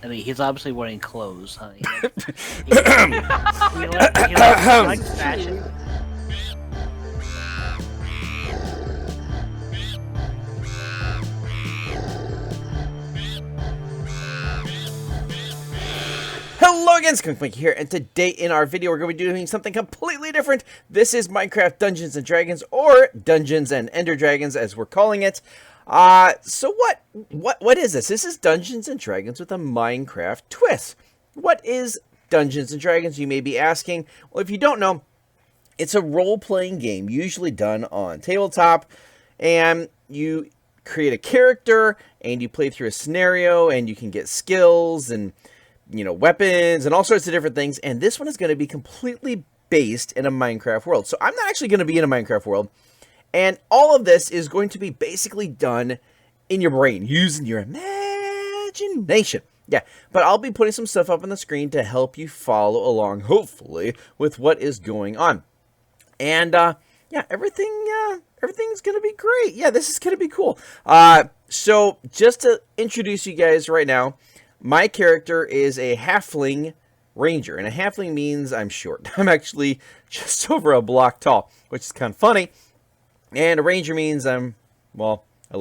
I mean, he's obviously wearing clothes. Huh? He likes fashion. Hello again, skunkmunkee here, and today in our video we're going to be doing something completely different. This is Minecraft Dungeons & Dragons, or Dungeons & Ender Dragons as we're calling it. So what is this? This is Dungeons & Dragons with a Minecraft twist. What is Dungeons & Dragons, you may be asking? Well, if you don't know, it's a role-playing game, usually done on tabletop, and you create a character, and you play through a scenario, and you can get skills, and weapons and all sorts of different things. And this one is going to be completely based in a Minecraft world. So I'm not actually going to be in a Minecraft world. And all of this is going to be basically done in your brain, using your imagination. Yeah, but I'll be putting some stuff up on the screen to help you follow along, hopefully, with what is going on. And, yeah, everything's going to be great. Yeah, this is going to be cool. So just to introduce you guys right now, my character is a Halfling Ranger, and a Halfling means I'm short. I'm actually just over a block tall, which is kind of funny. And a Ranger means I live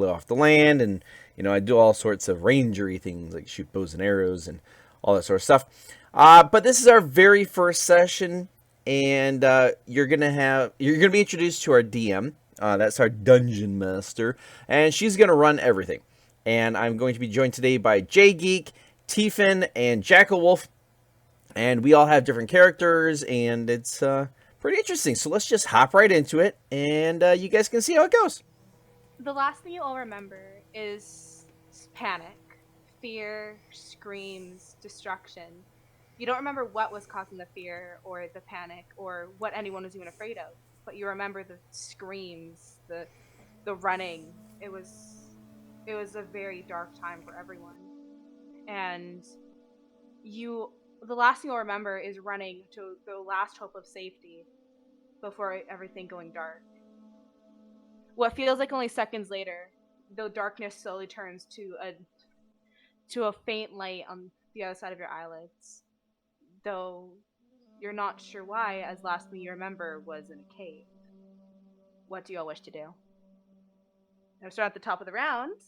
off the land, and, I do all sorts of rangery things, like shoot bows and arrows and all that sort of stuff. But this is our very first session, and you're gonna be introduced to our DM. That's our Dungeon Master, and she's gonna run everything. And I'm going to be joined today by jgeek, Tfin, and JackelWolf, and we all have different characters, and it's pretty interesting. So let's just hop right into it, and you guys can see how it goes. The last thing you all remember is panic, fear, screams, destruction. You don't remember what was causing the fear or the panic or what anyone was even afraid of, but you remember the screams, the running. It was a very dark time for everyone. And the last thing you'll remember is running to the last hope of safety before everything going dark. What feels like only seconds later, the darkness slowly turns to a faint light on the other side of your eyelids, though you're not sure why, as last thing you remember was in a cave. What do you all wish to do? Now start at the top of the round.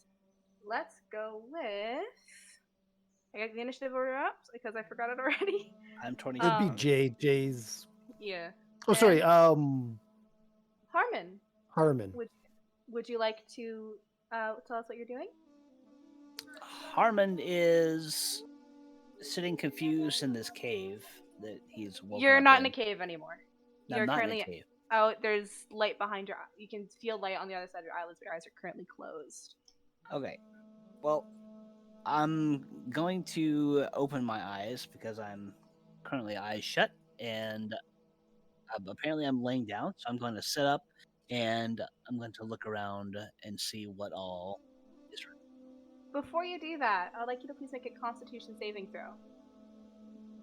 Let's go with... I got the initiative order up because I forgot it already. I'm 20. It'd be J's. Yeah. Oh, sorry. Harmon. Harmon. Would you like to tell us what you're doing? Harmon is sitting confused in this cave that he's woken You're up not in a cave anymore. No, You're not currently in a cave. Oh, there's light behind your. You can feel light on the other side of your eyelids, but your eyes are currently closed. Okay. Well, I'm going to open my eyes because I'm currently eyes shut, and apparently I'm laying down, so I'm going to sit up and I'm going to look around and see what all is right. Before you do that, I'd like you to please make a Constitution saving throw.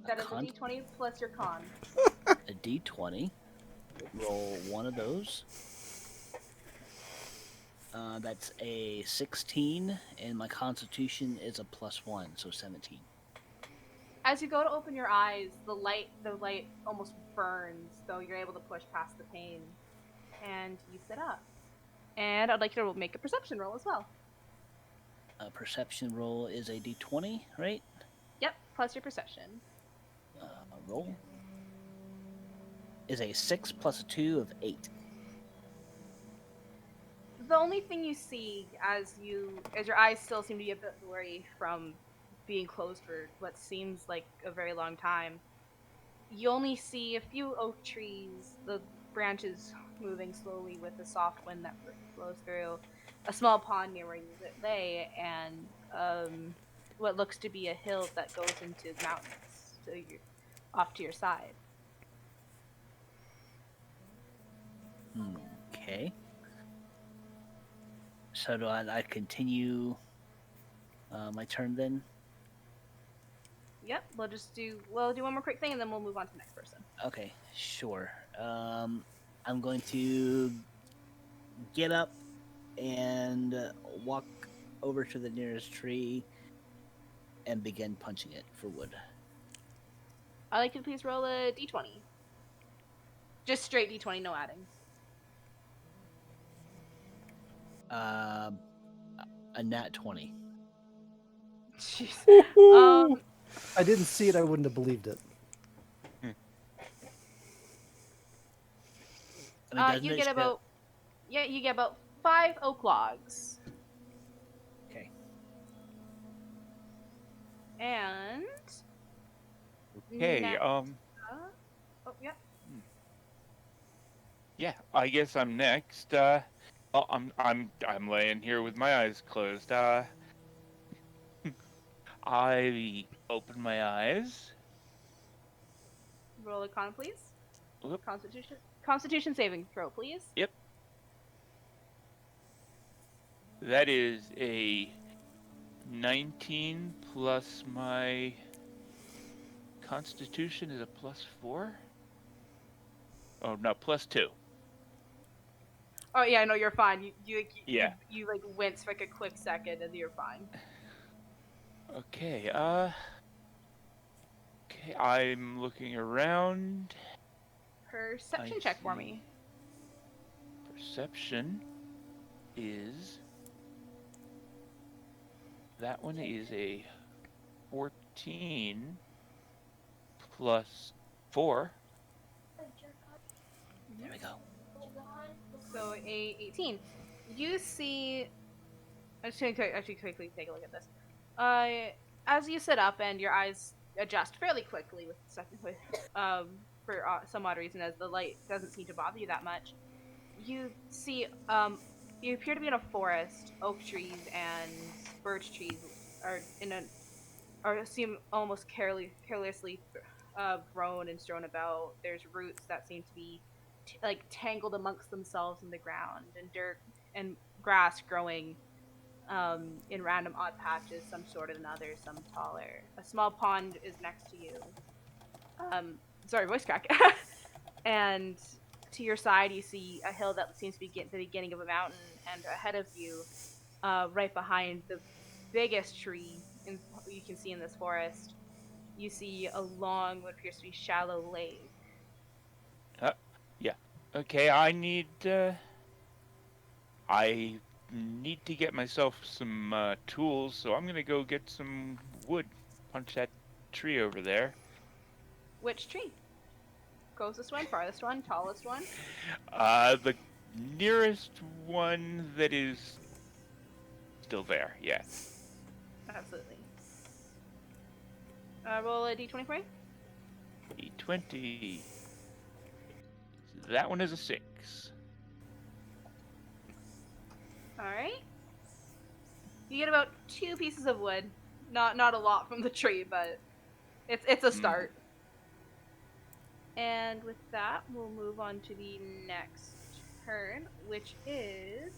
That is a D20 plus your con. A D20. Roll one of those. That's a 16, and my Constitution is a +1, so 17. As you go to open your eyes, the light almost burns, though you're able to push past the pain, and you sit up. And I'd like you to make a perception roll as well. A perception roll is a D20, right? Yep, plus your perception. Roll is a 6 plus a 2 of 8. The only thing you see as your eyes still seem to be a bit blurry from being closed for what seems like a very long time, you only see a few oak trees, the branches moving slowly with the soft wind that blows through, a small pond near where you lay, and what looks to be a hill that goes into the mountains off to your side. Okay. So do I continue my turn then? Yep, we'll do one more quick thing and then we'll move on to the next person. Okay, sure. I'm going to get up and walk over to the nearest tree and begin punching it for wood. I'd like you to please roll a d20. Just straight d20, no adding. A nat 20. Jeez. Woohoo! I didn't see it, I wouldn't have believed it. I mean, doesn't You it get show- about you get about 5 oak logs. Okay. And Okay, next- oh yeah. yeah, I guess I'm next. Well, I'm laying here with my eyes closed. I open my eyes. Roll a con, please. Whoop. Constitution saving throw, please. Yep. That is a 19 plus my Constitution is a +4. Oh no, +2. Oh yeah, no, you're fine. Yeah. You like wince for like a quick second, and you're fine. Okay. Okay, I'm looking around. Perception I check for see. me. Perception is. That one is a 14 plus 4. There we go. So a 18. You see. I'm just gonna actually quickly take a look at this. As you sit up and your eyes adjust fairly quickly for some odd reason, as the light doesn't seem to bother you that much, you see you appear to be in a forest. Oak trees and birch trees seem almost carelessly grown and strewn about. There's roots that seem to be tangled amongst themselves in the ground, and dirt and grass growing in random odd patches, some shorter than others, some taller. A small pond is next to you. Sorry, voice crack. And to your side, you see a hill that seems to be the beginning of a mountain, and ahead of you, right behind the biggest tree you can see in this forest, you see a long, what appears to be shallow lake. Yeah. Okay, I need to get myself some tools, so I'm gonna go get some wood. Punch that tree over there. Which tree? Closest one, farthest one, tallest one? The nearest one that is still there. Yeah. Absolutely. Roll a d20 for you. D20. That one is a 6. Alright. You get about 2 pieces of wood. Not a lot from the tree, but it's a start. And with that, we'll move on to the next turn, which is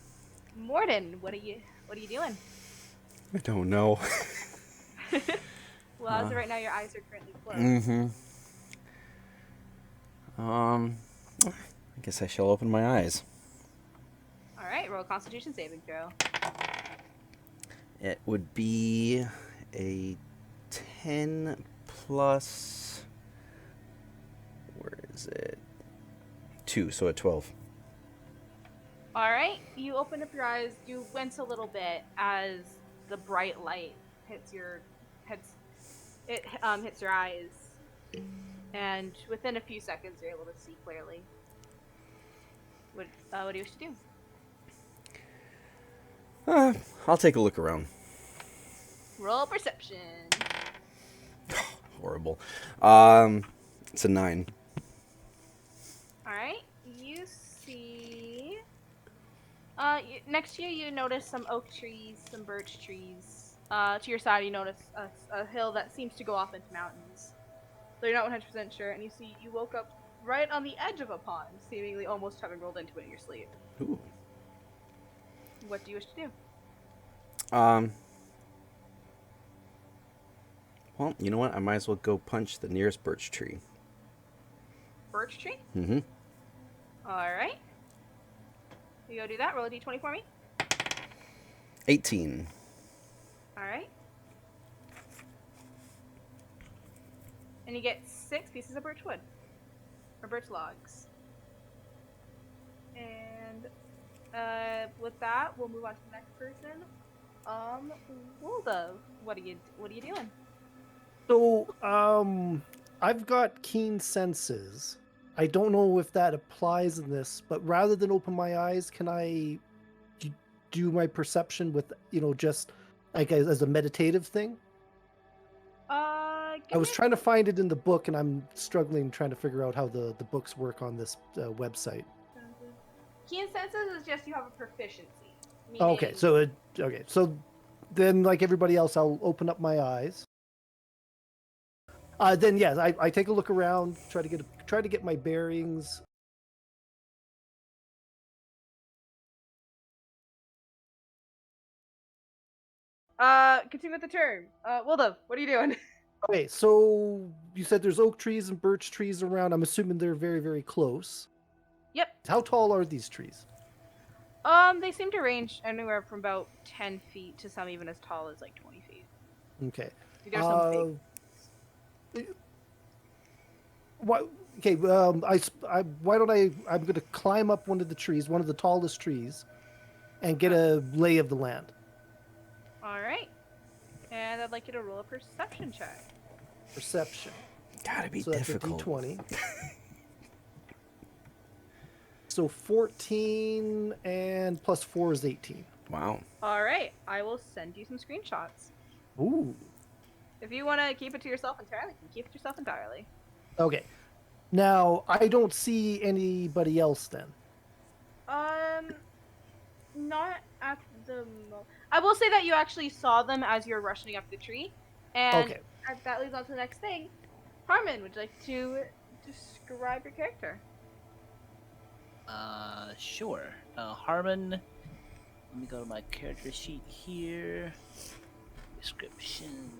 Morden. What are you doing? I don't know. Well, as of right now, your eyes are currently closed. Mm-hmm. I guess I shall open my eyes. All right, roll a Constitution saving throw. It would be a 10 plus. Where is it? 2, so a 12. All right, you open up your eyes. You wince a little bit as the bright light hits your eyes, and within a few seconds, you're able to see clearly. What do you wish to do? I'll take a look around. Roll perception. Horrible. It's a 9. All right, you see. Next to you, you notice some oak trees, some birch trees. To your side, you notice a hill that seems to go off into mountains. So you're not 100% sure, and you woke up right on the edge of a pond, seemingly almost having rolled into it in your sleep. Ooh. What do you wish to do? Well, you know what? I might as well go punch the nearest birch tree. Birch tree? Mm-hmm. Alright. You go do that. Roll a d20 for me. 18. Alright. And you get 6 pieces of birch wood. Or birch logs. And with that, we'll move on to the next person. Woldo, what are you doing? So, I've got keen senses. I don't know if that applies in this, but rather than open my eyes, can I do my perception with, just like as a meditative thing? I was trying to find it in the book, and I'm struggling trying to figure out how the books work on this website. Keen senses is just you have a proficiency. Oh, okay, so then, like everybody else, I'll open up my eyes. Then yes, I take a look around, try to get my bearings. Continue with the turn. Wilda, what are you doing? Okay, so you said there's oak trees and birch trees around. I'm assuming they're very, very close. Yep. How tall are these trees? They seem to range anywhere from about 10 feet to some even as tall as like 20 feet. Okay. There's some big. What? Okay. Why don't I'm going to climb up one of the trees, one of the tallest trees, and get a lay of the land. All right. And I'd like you to roll a perception check. Perception. Gotta be so difficult. That's a D20. So 14 and plus 4 is 18. Wow. All right. I will send you some screenshots. Ooh. If you want to keep it to yourself entirely, you can keep it to yourself entirely. Okay. Now, I don't see anybody else then. Not at the moment. I will say that you actually saw them as you're rushing up the tree. And Okay. that leads on to the next thing. Harmon, would you like to describe your character? Sure. Harmon, let me go to my character sheet here. Description.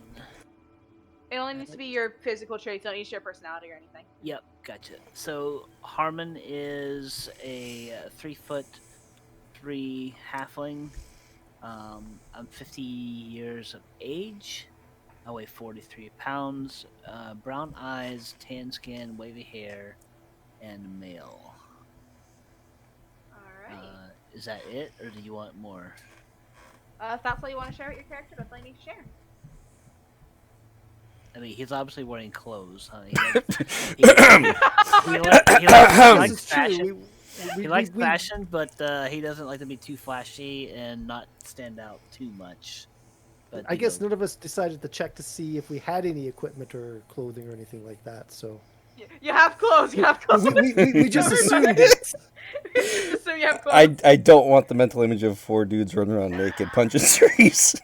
It only needs to be your physical traits, don't need to share personality or anything. Yep, gotcha. So Harmon is a 3'3" halfling. I'm 50 years of age. I weigh 43 pounds. Brown eyes, tan skin, wavy hair, and male. Alright. Is that it, or do you want more? If that's all you want to share with your character, that's all you need to share. I mean, he's obviously wearing clothes. Huh? He likes fashion. He likes fashion, but he doesn't like to be too flashy and not stand out too much. But I guess none of us decided to check to see if we had any equipment or clothing or anything like that. So you have clothes. You have clothes. we just assumed it. So you have clothes. I don't want the mental image of 4 dudes running around naked punching trees.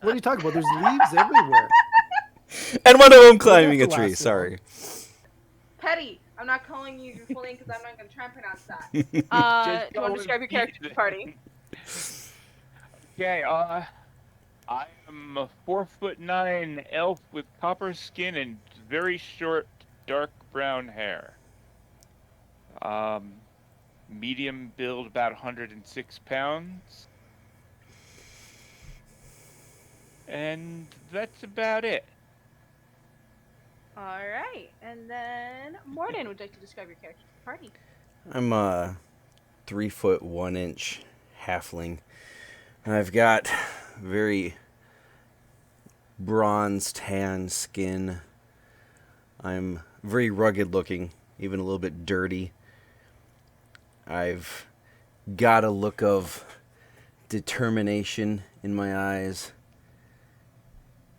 What are you talking about? There's leaves everywhere. And one of them climbing a tree. Sorry. Petty. I'm not calling you your full name because I'm not going to try and pronounce that. Do you want to describe your character to the party? Okay, I am a 4'9" elf with copper skin and very short, dark brown hair. Medium build, about 106 pounds. And that's about it. Alright, and then Morden, would you like to describe your character to the party? I'm a 3'1" halfling. And I've got very bronze tan skin. I'm very rugged looking, even a little bit dirty. I've got a look of determination in my eyes.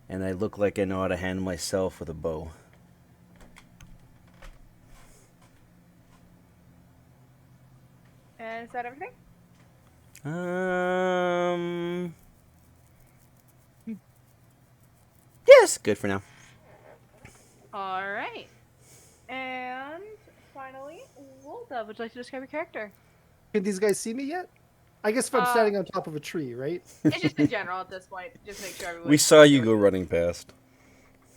And I look like I know how to handle myself with a bow. And is that everything? Yes, good for now. Alright. And finally, Wolda, would you like to describe your character? Can these guys see me yet? I guess if I'm standing on top of a tree, right? It's just in general at this point. Just make sure everyone. We saw you go running past.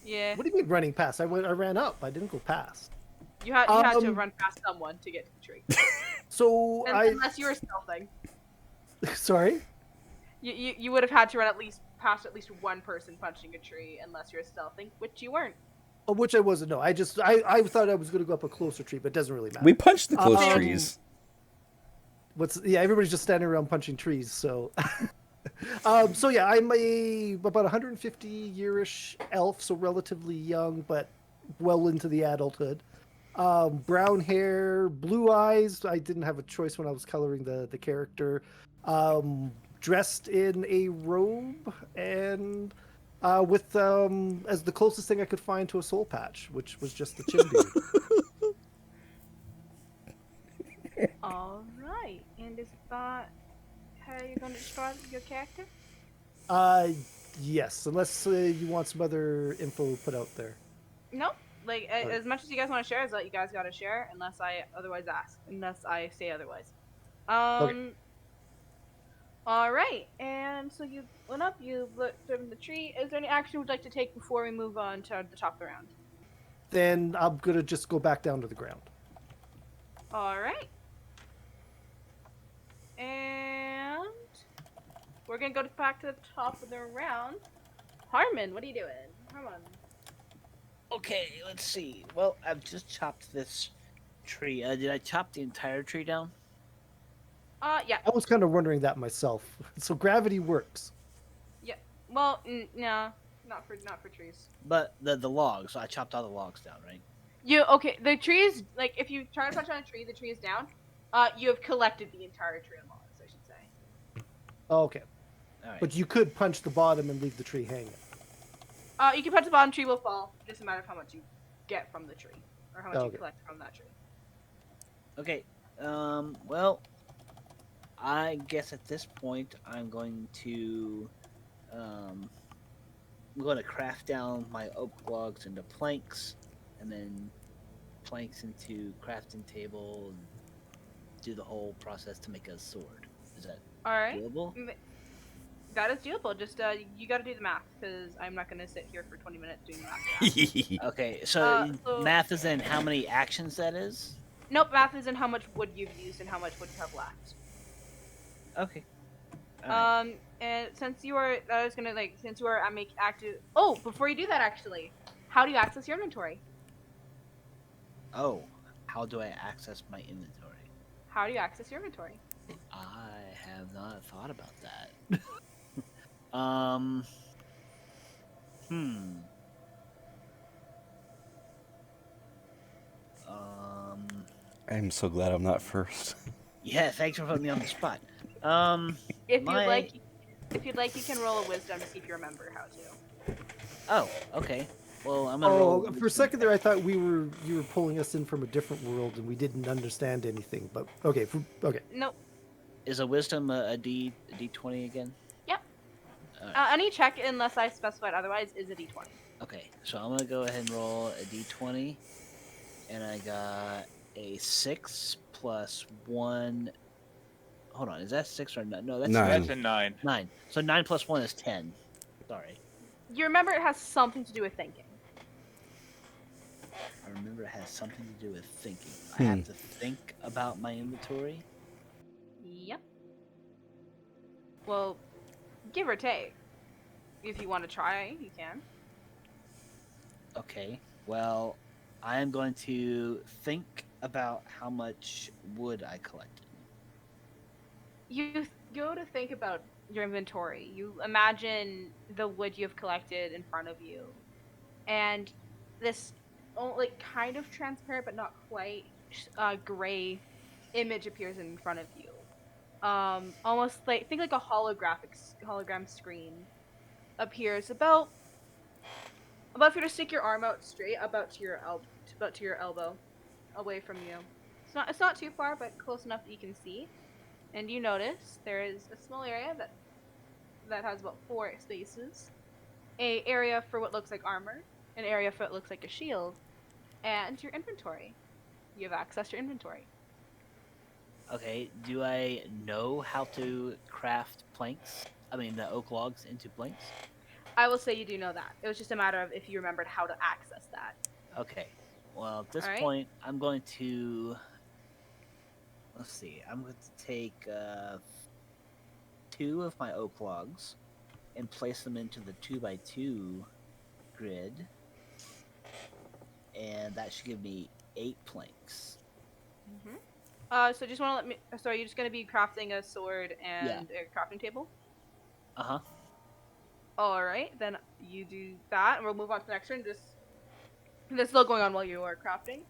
Yeah. What do you mean running past? I ran up. I didn't go past. You had to run past someone to get to the tree. So Unless you were stealthing. Sorry? You would have had to run past at least one person punching a tree unless you're stealthing, which you weren't. Which I wasn't. No, I thought I was going to go up a closer tree, but it doesn't really matter. We punched the close Um, trees. Everybody's just standing around punching trees. So, so yeah, I'm about 150 yearish elf, so relatively young, but well into the adulthood. Brown hair, blue eyes. I didn't have a choice when I was coloring the character. Dressed in a robe and with as the closest thing I could find to a soul patch, which was just the chin beard. All right. And is that how you're going to describe your character? Uh, yes, unless you want some other info put out there. No. Like, Alright. as much as you guys want to share, is that you guys got to share, unless I otherwise ask, unless I say otherwise. Okay. All right. And so you went up, you looked from the tree. Is there any action you'd like to take before we move on to the top of the round? Then I'm gonna just go back down to the ground. All right. And we're gonna go back to the top of the round. Harmon, what are you doing? Harmon. Okay, let's see. Well, I've just chopped this tree. Did I chop the entire tree down? Yeah. I was kind of wondering that myself. So gravity works. Yeah. Well, no, not for trees. But the logs, I chopped all the logs down, right? Okay? The tree is like if you try to touch on a tree, the tree is down. You have collected the entire tree of logs, I should say. Okay, All right. but you could punch the bottom and leave the tree hanging. You can punch the bottom, tree will fall. Just a matter of how much you get from the tree, or how much you Okay. collect from that tree. Okay. Well, I guess at this point I'm going to craft down my oak logs into planks, and then planks into crafting table, and do the whole process to make a sword. Is that All right. doable? That is doable. Just you got to do the math because I'm not gonna sit here for 20 minutes doing the math. Okay, so So- math is in how many actions that is? Nope, math is in how much wood you've used and how much wood you have left. Okay. All right. And since you are, I was gonna since you are active. Oh, before you do that, actually, how do you access your inventory? Oh, how do I access my inventory? How do you access your inventory? I have not thought about that. Um. Hmm. I'm so glad I'm not first. Yeah, thanks for putting me on the spot. If My- you'd like, you can roll a wisdom to see if you remember how to. Oh, okay. Well, I'm gonna roll. For a second there, I thought you were pulling us in from a different world and we didn't understand anything. But okay, okay. Nope. Is a wisdom a d20 again? Yep. Alright. Any check, unless I specified otherwise, is a d20. Okay, so I'm gonna go ahead and roll a d20, and I got a 6 plus 1. Hold on, is that 6 or no? No, that's 9. That's a 9. 9. So 9 plus 1 is 10. Sorry. You remember it has something to do with thinking. I remember it has something to do with thinking. I have to think about my inventory. Yep. Well, give or take. If you want to try, you can. Okay. Well, I am going to think about how much wood I collected. You go to think about your inventory. You imagine the wood you've collected in front of you, and this kind of transparent but not quite gray image appears in front of you. Almost like think like a hologram screen appears about if you were to stick your arm out straight about to your elbow away from you. It's not too far, but close enough that you can see. And you notice there is a small area that has about 4 spaces. A area for what looks like armor, an area for what looks like a shield, and your inventory. You have access to your inventory. Okay, do I know how to craft planks? I mean, the oak logs into planks? I will say you do know that. It was just a matter of if you remembered how to access that. Okay. Well, at this Alright. point, I'm going to... Let's see. I'm going to take 2 of my oak logs and place them into the 2x2 grid. and that should give me 8 planks. So just want to let me. So are you just gonna be crafting a sword Yeah. and a crafting table? Uh huh. All right, then you do that, and we'll move on to the next turn. Just this is still going on while you are crafting.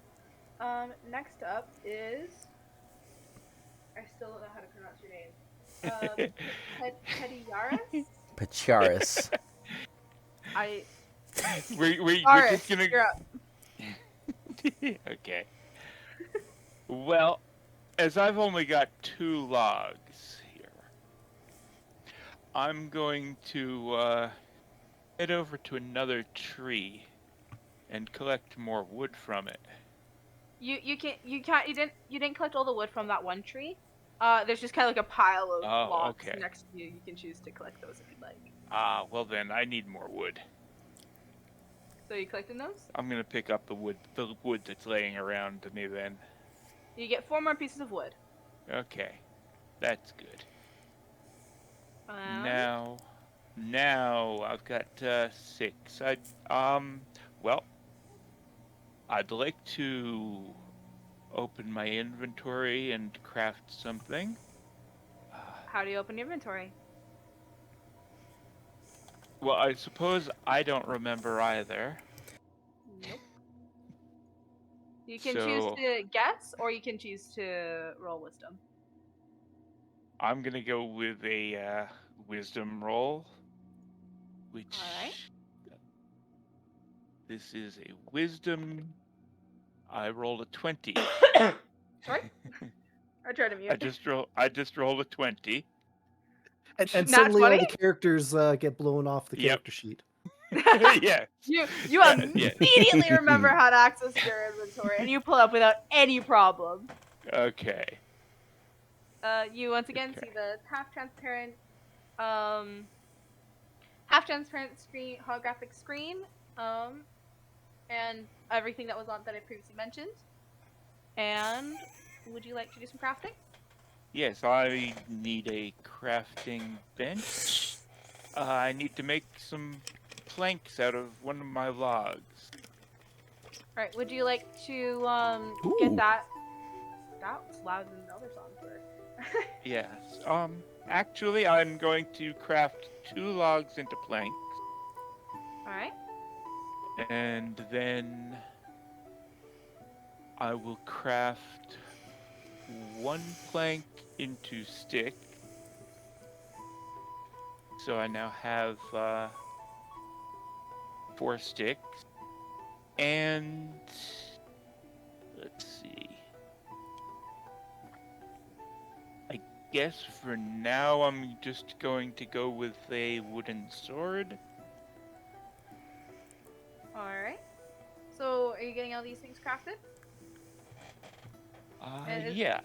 Next up is I still don't know how to pronounce your name. Petiaris. Pacharis. I we're just Aris, gonna. you're up. Okay. Well, as I've only got 2 logs here, I'm going to head over to another tree and collect more wood from it. You didn't collect all the wood from that one tree. There's just kind of like a pile of Oh, logs okay. next to you. You can choose to collect those if you'd like. Well then, I need more wood. So you collecting those? I'm gonna pick up the wood that's laying around to me then. You get 4 more pieces of wood. Okay, that's good. Um, Now I've got 6. Well, I'd like to open my inventory and craft something. How do you open your inventory? Well, I suppose I don't remember either. Nope. You can choose So to guess, or you can choose to roll wisdom. I'm gonna go with a wisdom roll, which All right. this is a wisdom. I rolled a 20. Sorry. I tried to mute. I just rolled a 20. And Nat suddenly all 20? the characters get blown off the Yep. character sheet. Yes. You Yeah. immediately remember how to access your inventory, and you pull up without any problem. Okay. You once again Okay. see the half transparent screen, holographic screen, and everything that was on that I previously mentioned. And would you like to do some crafting? Yes, I need a crafting bench. I need to make some planks out of one of my logs. All right. Would you like to Ooh. get that? That was louder than the other songs were. Yes. Actually, I'm going to craft 2 logs into planks, All right. and then I will craft 1 plank into stick. So I now have 4 sticks, and let's see. I guess for now I'm just going to go with a wooden sword. All right. So, are you getting all these things crafted? Yes,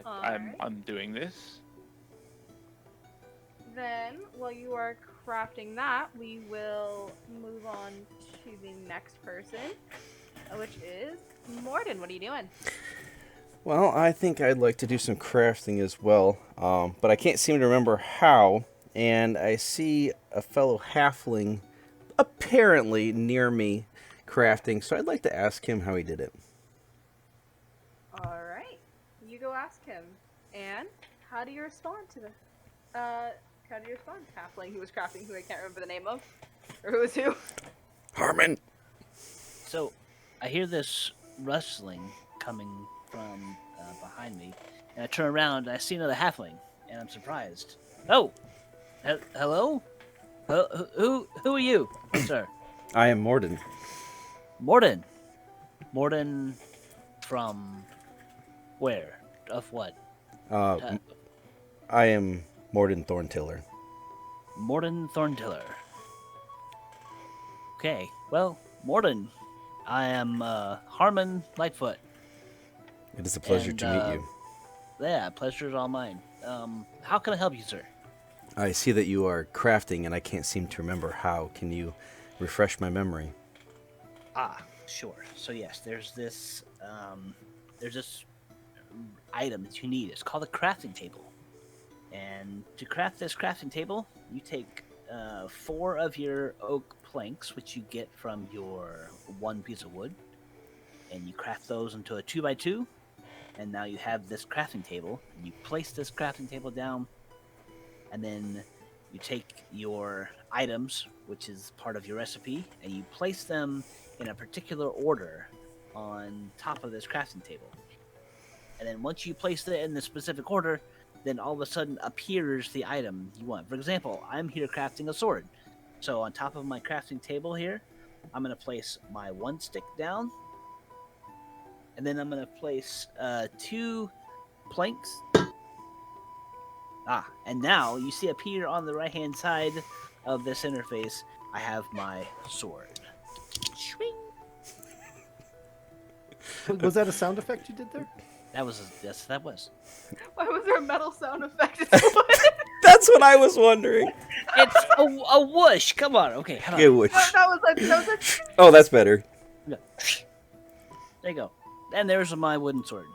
Alright. I'm doing this. Then, while you are crafting that, we will move on to the next person, which is Morden. What are you doing? Well, I think I'd like to do some crafting as well, but I can't seem to remember how. And I see a fellow halfling apparently near me crafting, so I'd like to ask him how he did it. All right, you go ask him. And how do you respond to the? How do you respond to Halfling who was crafting, who I can't remember the name of, or who was who? Harmon. So, I hear this rustling coming from behind me, and I turn around and I see another halfling, and I'm surprised. Oh, hello? Who are you, sir? I am Morden. Morden. Morden from where? Of what? I am Morden Thorntiller. Morden Thorntiller. Okay, well, Morden, I am Harmon Lightfoot. It is a pleasure And, to meet you. Yeah, pleasure is all mine. How can I help you, sir? I see that you are crafting, and I can't seem to remember how. Can you refresh my memory? Ah, sure. So yes, there's this item that you need. It's called a crafting table. And to craft this crafting table, you take 4 of your oak planks, which you get from your 1 piece of wood. and you craft those into a 2x2. And now you have this crafting table. And you place this crafting table down, and then you take your items, which is part of your recipe, and you place them in a particular order on top of this crafting table. And then once you place it in the specific order, then all of a sudden appears the item you want. For example, I'm here crafting a sword. So on top of my crafting table here, I'm going to place my 1 stick down. And then I'm going to place 2 planks. And now you see appear on the right-hand side of this interface, I have my sword. Swing. Was that a sound effect you did there? That was. Yes, that was. Why was there a metal sound effect? It's wood. That's what I was wondering. It's a whoosh. Come on. Okay, hold on. Okay, which? that was a Oh, that's better. There you go. And there's my wooden sword.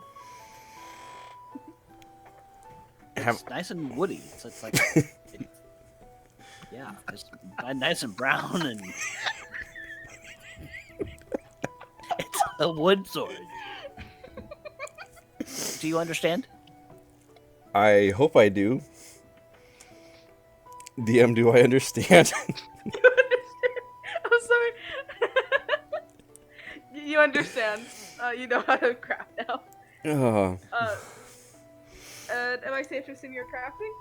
It's nice and woody. So it's like, yeah, it's nice and brown, and it's a wood sword. Do you understand? I hope I do. DM, do I understand? You understand? I'm sorry. You understand. You know how to craft now. Oh. Am I safe to assume you're crafting?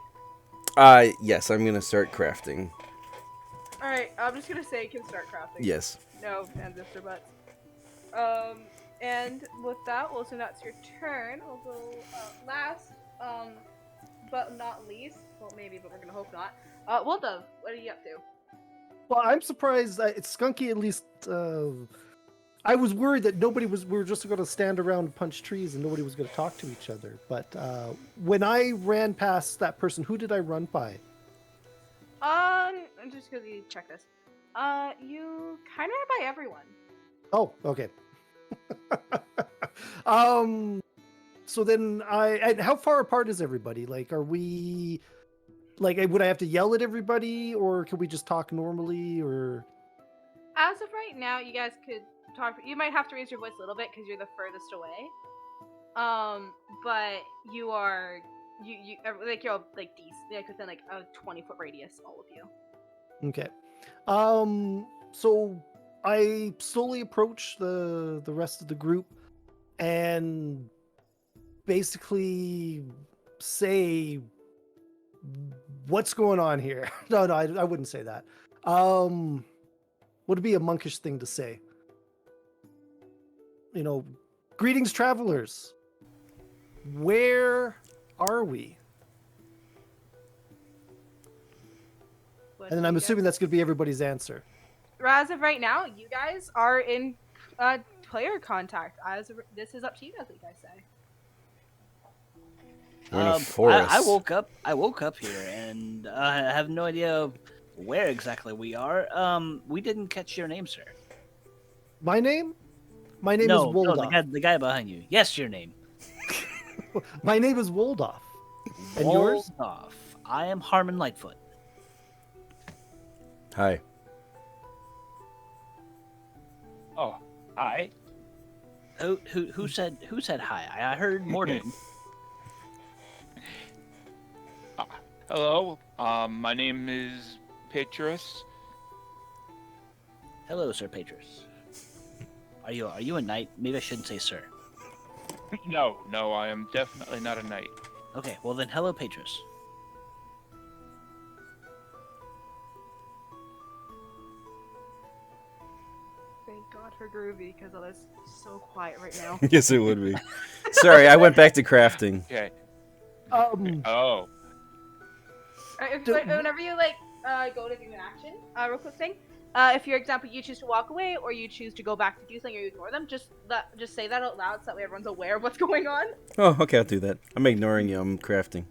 Yes, I'm gonna start crafting. Alright, I'm just gonna say you can start crafting. Yes. No ands, ifs, or buts. And with that, well, so that's your turn. We'll go last, but not least. Well, maybe, but we're gonna hope not. Woldove, what are you up to? Well, I'm surprised. Skunky at least. I was worried that we were just going to stand around and punch trees and nobody was going to talk to each other. But when I ran past that person, who did I run by? I'm just gonna check this. You kind of ran by everyone. Oh, okay. So then and how far apart is everybody? Like, are we, like, would I have to yell at everybody, or can we just talk normally, or? As of right now, you guys could talk. You might have to raise your voice a little bit because you're the furthest away. But you are, like, you're all, like, like within like a 20-foot radius, all of you. Okay. So I slowly approach the rest of the group and basically say, what's going on here? No, I wouldn't say that. Would it be a monkish thing to say? You know, greetings, travelers. Where are we? And then I'm assuming that's going to be everybody's answer. As of right now, you guys are in player contact. This is up to you guys, what you guys say. We're in a forest. I woke up here, and I have no idea where exactly we are. We didn't catch your name, sir. My name? My name is Woldoff. No, the guy behind you. Yes, your name. My name is Woldoff. And yours? Woldoff. I am Harmon Lightfoot. Hi. Oh, hi. Who said hi? I heard Morgan. Hello. My name is Petrus. Hello, Sir Petrus. Are you a knight? Maybe I shouldn't say sir. No, I am definitely not a knight. Okay, well then, hello, Petrus. Thank God for Groovy, because it's so quiet right now. Yes, it would be. Sorry, I went back to crafting. Okay. Alright, Oh. whenever you go to do an action, real quick thing. If, for example, you choose to walk away or you choose to go back to do something or you ignore them, just say that out loud so that way everyone's aware of what's going on. Oh, okay, I'll do that. I'm ignoring you. I'm crafting.